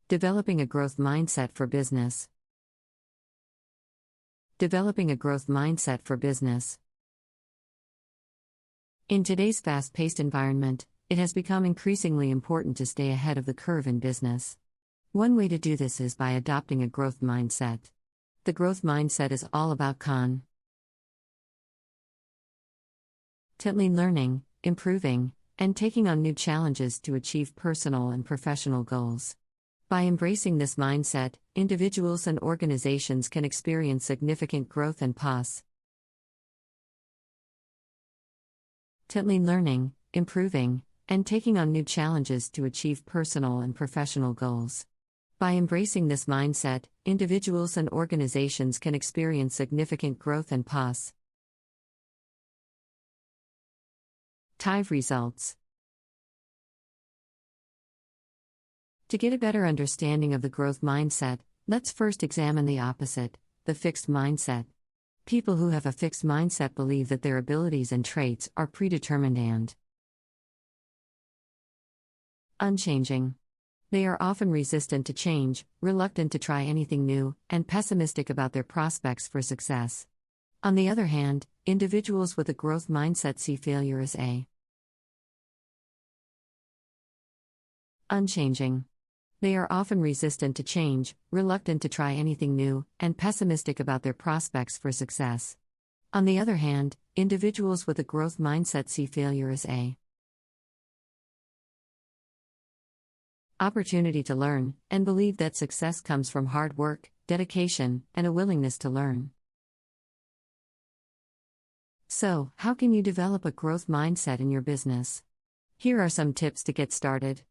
Developing a growth mindset for business. Developing a growth mindset for business. In today's fast-paced environment, it has become increasingly important to stay ahead of the curve in business. One way to do this is by adopting a growth mindset. The growth mindset is all about constantly learning, improving, and taking on new challenges to achieve personal and professional goals. By embracing this mindset, individuals and organizations can experience significant growth and constantly learning, improving, and taking on new challenges to achieve personal and professional goals. By embracing this mindset, individuals and organizations can experience significant growth and positive results. To get a better understanding of the growth mindset, let's first examine the opposite, the fixed mindset. People who have a fixed mindset believe that their abilities and traits are predetermined and unchanging. They are often resistant to change, reluctant to try anything new, and pessimistic about their prospects for success. On the other hand, individuals with a growth mindset see failure as unchanging. They are often resistant to change, reluctant to try anything new, and pessimistic about their prospects for success. On the other hand, individuals with a growth mindset see failure as opportunity to learn, and believe that success comes from hard work, dedication, and a willingness to learn. So, how can you develop a growth mindset in your business? Here are some tips to get started.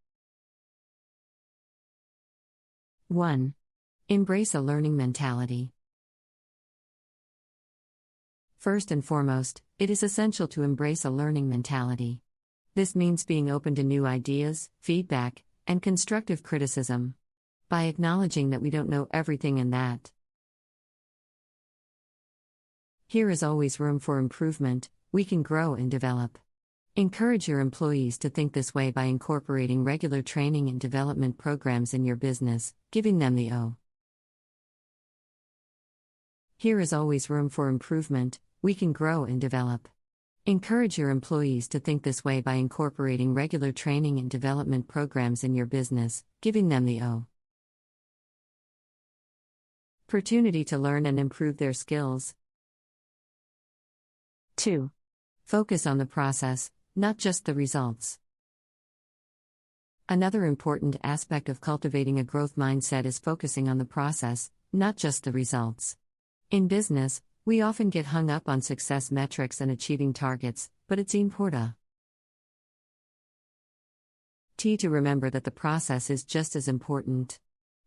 1. Embrace a learning mentality. First and foremost, it is essential to embrace a learning mentality. This means being open to new ideas, feedback, and constructive criticism. By acknowledging that we don't know everything and that here is always room for improvement, we can grow and develop. Encourage your employees to think this way by incorporating regular training and development programs in your business, giving them the here is always room for improvement, we can grow and develop. Encourage your employees to think this way by incorporating regular training and development programs in your business, giving them the opportunity to learn and improve their skills. 2. Focus on the process, not just the results. Another important aspect of cultivating a growth mindset is focusing on the process, not just the results. In business, we often get hung up on success metrics and achieving targets, but it's important to remember that the process is just as important.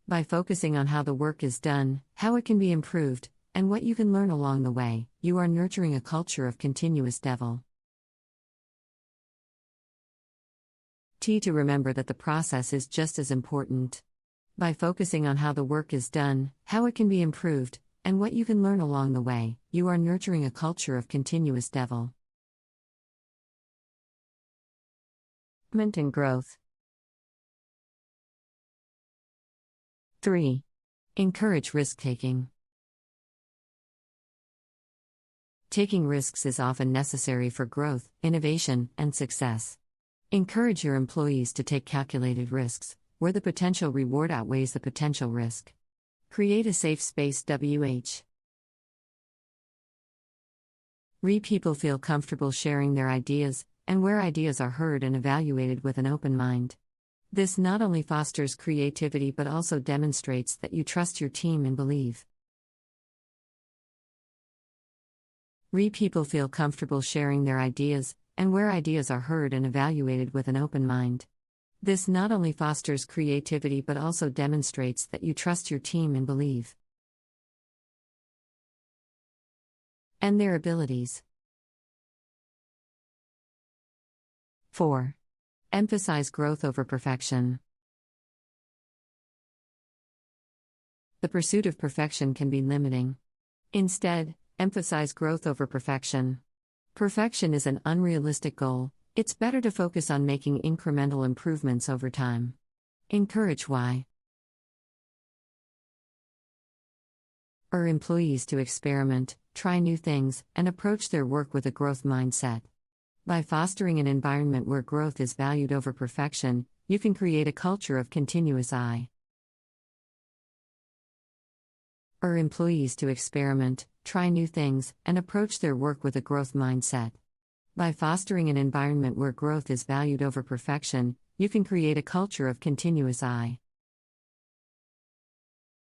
By focusing on how the work is done, how it can be improved, and what you can learn along the way, you are nurturing a culture of continuous development. To remember that the process is just as important. By focusing on how the work is done, how it can be improved, and what you can learn along the way, you are nurturing a culture of continuous development and growth. 3. Encourage risk-taking. Taking risks is often necessary for growth, innovation, and success. Encourage your employees to take calculated risks, where the potential reward outweighs the potential risk. Create a safe space where people feel comfortable sharing their ideas, and where ideas are heard and evaluated with an open mind. This not only fosters creativity but also demonstrates that you trust your team and believe people feel comfortable sharing their ideas, and where ideas are heard and evaluated with an open mind. This not only fosters creativity but also demonstrates that you trust your team and believe and their abilities. 4. Emphasize growth over perfection. The pursuit of perfection can be limiting. Instead, emphasize growth over perfection. Perfection is an unrealistic goal. It's better to focus on making incremental improvements over time. Encourage why Employees to experiment, try new things, and approach their work with a growth mindset. By fostering an environment where growth is valued over perfection, you can create a culture of continuous employees to experiment, try new things, and approach their work with a growth mindset. By fostering an environment where growth is valued over perfection, you can create a culture of continuous